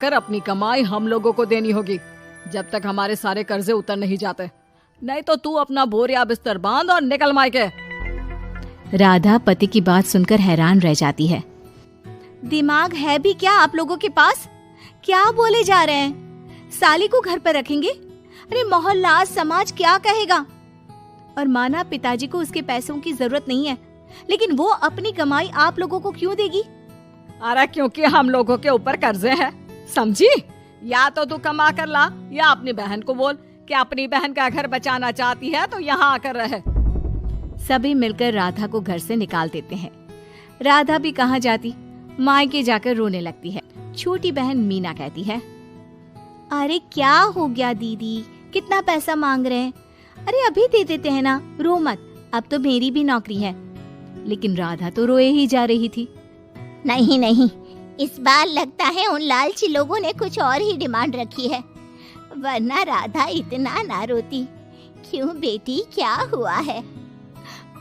कर अपनी कमाई हम लोगों को देनी होगी, जब तक हमारे सारे कर्जे उतर नहीं जाते। नहीं तो तू अपना बोरिया बिस्तर बांध और निकल मायके। राधा पति की बात सुनकर हैरान रह जाती है। दिमाग है भी क्या आप लोगों के पास? क्या बोले जा रहे हैं? साली को घर पर रखेंगे? अरे मोहल्ला समाज क्या कहेगा? और माना पिताजी को उसके पैसों की जरूरत नहीं है, लेकिन वो अपनी कमाई आप लोगों को क्यों देगी? अरे क्योंकि हम लोगों के ऊपर कर्जे हैं, समझी? या तो तू कमा कर ला या अपनी बहन को बोल कि अपनी बहन का घर बचाना चाहती है तो यहाँ आकर रहे। सभी मिलकर राधा को घर से निकाल देते हैं। राधा भी कहाँ जाती, मायके जाकर रोने लगती है। छोटी बहन मीना कहती है, अरे क्या हो गया दीदी, कितना पैसा मांग रहे हैं? अरे अभी दे देते हैं ना, रो मत, अब तो मेरी भी नौकरी है। लेकिन राधा तो रोए ही जा रही थी। नहीं नहीं, इस बार लगता है उन लालची लोगों ने कुछ और ही डिमांड रखी है, वरना राधा इतना ना रोती। क्यों बेटी, क्या हुआ है?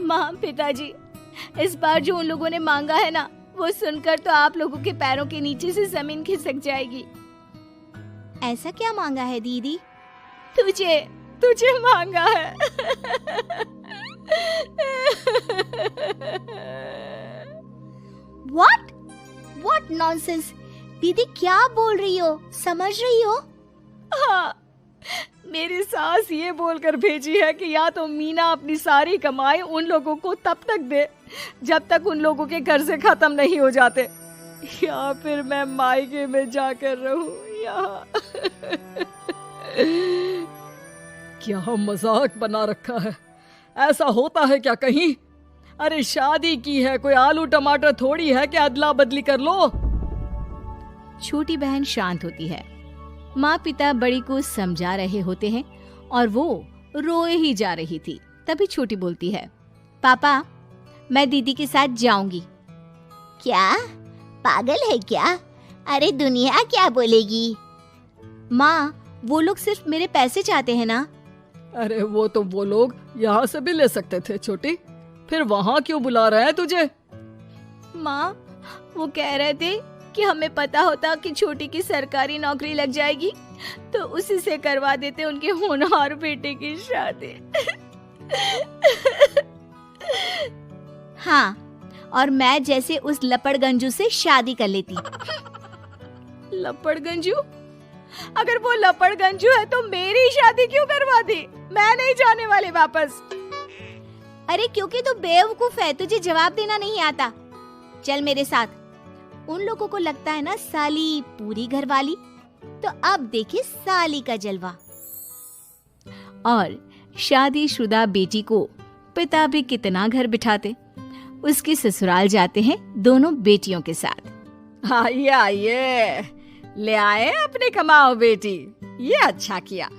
माँ, पिताजी, इस बार जो उन लोगों ने मांगा है ना, वो सुनकर तो आप लोगों के पैरों के नीचे से जमीन खिसक जाएगी। ऐसा क्या मांगा है दीदी? तुझे मांगा है। What nonsense? दीदी क्या बोल रही हो, समझ रही हो? हाँ, मेरी सास ये बोलकर भेजी है कि या तो मीना अपनी सारी कमाई उन लोगों को तब तक दे जब तक उन लोगों के कर्जे खत्म नहीं हो जाते, या फिर मैं मायके में जाकर रहूं यहाँ। क्या मजाक बना रखा है, ऐसा होता है क्या कहीं? अरे शादी की है, कोई आलू टमाटर थोड़ी है कि अदला बदली कर लो। छोटी बहन शांत होती है। माँ पिता बड़ी को समझा रहे होते हैं और वो रोए ही जा रही थी। तभी छोटी बोलती है, पापा, मैं दीदी के साथ जाऊंगी। क्या पागल है क्या? अरे दुनिया क्या बोलेगी? माँ, वो लोग सिर्फ मेरे पैसे चाहते हैं ना। अरे वो तो वो लोग यहाँ से भी ले सकते थे छोटी, फिर वहाँ क्यों बुला रहे हैं तुझे? माँ, वो कह रहे थे कि हमें पता होता कि छोटी की सरकारी नौकरी लग जाएगी तो उसी से करवा देते उनके होनहार बेटे की शादी। हाँ, और मैं जैसे उस लपड़गंजू से शादी कर लेती। लपड़गंजू? अगर वो लपड़गंजू है तो मेरी शादी क्यों करवा दी? मैं नहीं जाने वाली वापस। अरे क्योंकि तू बेवकूफ है, तुझे जवाब देना नहीं आता। चल मेरे साथ। उन लोगों को लगता है ना साली पूरी घरवाली, तो अब देखिए साली का जलवा। और शादीशुदा बेटी को पिता भी कितना घर बिठाते। उसकी ससुराल जाते हैं दोनों बेटियों के साथ। आइए आइए, ले आए अपनी कमाओ बेटी, ये अच्छा किया।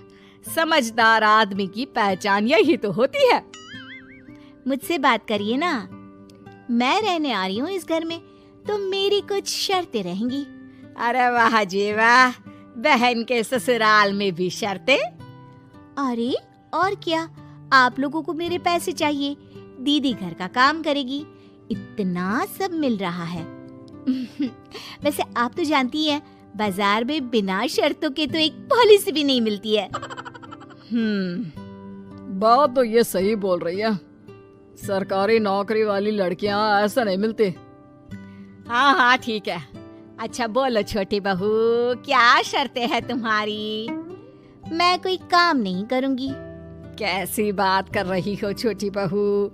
समझदार आदमी की पहचान यही तो होती है। मुझसे बात करिए ना, मैं रहने आ रही हूँ इस घर में, तो मेरी कुछ शर्तें रहेंगी। अरे वाह जी वाह, बहन के ससुराल में भी शर्तें? अरे और क्या, आप लोगों को मेरे पैसे चाहिए, दीदी घर का काम करेगी, इतना सब मिल रहा है। वैसे आप तो जानती हैं, बाजार में बिना शर्तों के तो एक पॉलिसी भी नहीं मिलती है। बात तो ये सही बोल रही है, सरकारी नौकरी वाली लड़कियां ऐसा नहीं मिलती। हाँ हाँ ठीक है। अच्छा बोलो छोटी बहू, क्या शर्तें हैं तुम्हारी? मैं कोई काम नहीं करूंगी। कैसी बात कर रही हो छोटी बहू,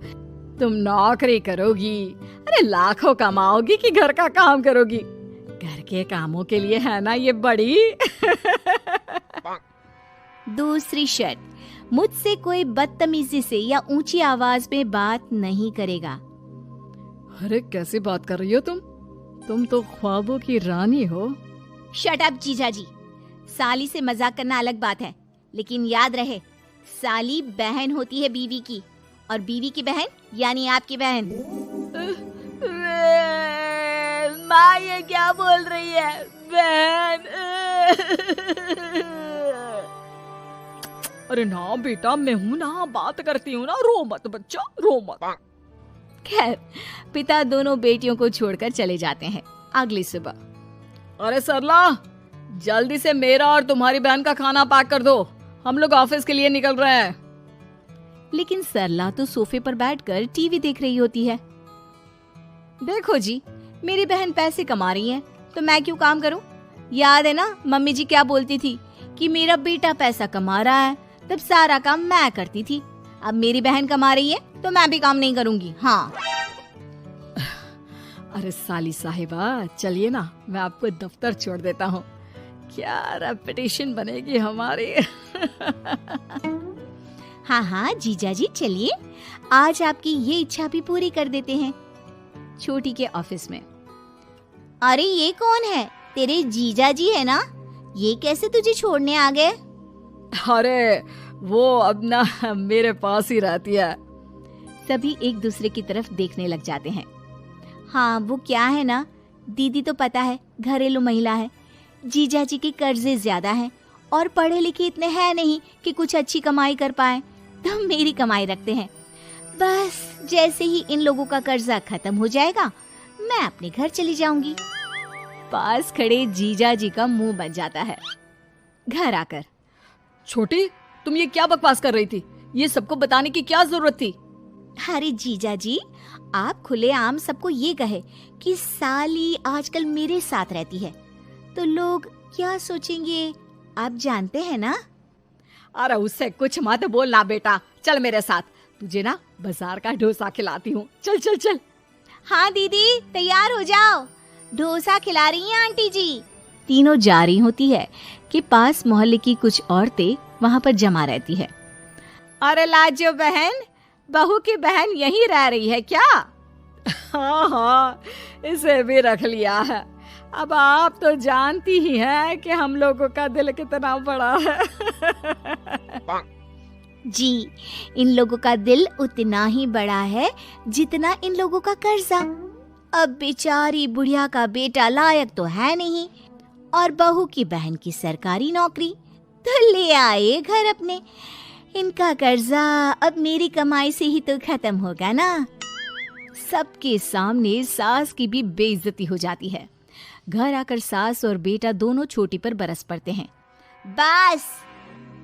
तुम नौकरी करोगी? अरे लाखों कमाओगी कि घर का काम करोगी? घर के कामों के लिए है ना ये बड़ी। दूसरी शर्त, मुझसे कोई बदतमीजी से या ऊंची आवाज में बात नहीं करेगा। अरे कैसी बात कर रही हो तुम तो ख्वाबों की रानी हो। शट अप जीजाजी, साली से मजाक करना अलग बात है, लेकिन याद रहे, साली बहन होती है बीवी की, और बीवी की बहन यानी आपकी बहन। माँ ये क्या बोल रही है? बहन? अरे ना बेटा, मैं हूँ ना, बात करती हूँ ना, रो मत बच्चा, रो मत। खैर, पिता दोनों बेटियों को छोड़कर चले जाते हैं। अगली सुबह, अरे सरला, जल्दी से मेरा और तुम्हारी बहन का खाना पैक कर दो, हम लोग ऑफिस के लिए निकल रहे हैं। लेकिन सरला तो सोफे पर बैठकर टीवी देख रही होती है। देखो जी, मेरी बहन पैसे कमा रही है तो मैं क्यों काम करूं? याद है ना मम्मी जी क्या बोलती थी कि मेरा बेटा पैसा कमा रहा है, तब सारा काम मैं करती थी। अब मेरी बहन कमा रही है तो मैं भी काम नहीं करूंगी। हाँ। अरे साली साहिबा, चलिए ना, मैं आपको दफ्तर छोड़ देता हूँ। क्या रेपुटेशन बनेगी हमारी। हाँ हाँ जीजा जी, चलिए आज आपकी ये इच्छा भी पूरी कर देते हैं। छोटी के ऑफिस में। अरे ये कौन है? तेरे जीजा जी है ना? ये कैसे तुझे छोड़ने आ गए? अरे वो अब ना मेरे पास ही रहती है। सभी एक दूसरे की तरफ देखने लग जाते हैं। हाँ वो क्या है ना, दीदी तो पता है घरेलू महिला है, जीजा जी के कर्जे ज्यादा हैं और पढ़े लिखे इतने हैं नहीं कि कुछ अच्छी कमाई कर पाए, तो मेरी कमाई रखते हैं। बस जैसे ही इन लोगों का कर्जा खत्म हो जाएगा मैं अपने घर चली जाऊंगी। पास खड़े जीजा जी का मुंह बन जाता है। घर आकर, छोटी, तुम ये क्या बकवास कर रही थी? ये सबको बताने की क्या जरूरत थी? अरे जीजा जी, आप खुलेआम सबको ये कहे कि साली आजकल मेरे साथ रहती है तो लोग क्या सोचेंगे आप जानते हैं ना। अरे उससे कुछ मत बोलना बेटा, चल मेरे साथ, तुझे ना बाजार का डोसा खिलाती हूँ। चल चल चल। हाँ दीदी तैयार हो जाओ, डोसा खिला रही हैं आंटी जी। तीनों जा रही होती है कि पास मोहल्ले की कुछ औरतें वहाँ पर जमा रहती है। अरे लाजो बहन, बहू की बहन यहीं रह रही है क्या? हाँ हाँ, इसे भी रख लिया है। अब आप तो जानती ही हैं कि हम लोगों का दिल कितना बड़ा है। जी, इन लोगों का दिल उतना ही बड़ा है जितना इन लोगों का कर्जा। अब बेचारी बुढ़िया का बेटा लायक तो है नहीं और बहू की बहन की सरकारी नौकरी, तो ले आए घर अपने। इनका कर्जा अब मेरी कमाई से ही तो खत्म होगा ना। सबके सामने सास की भी बेइज्जती हो जाती है। घर आकर सास और बेटा दोनों छोटी पर बरस पड़ते हैं। बस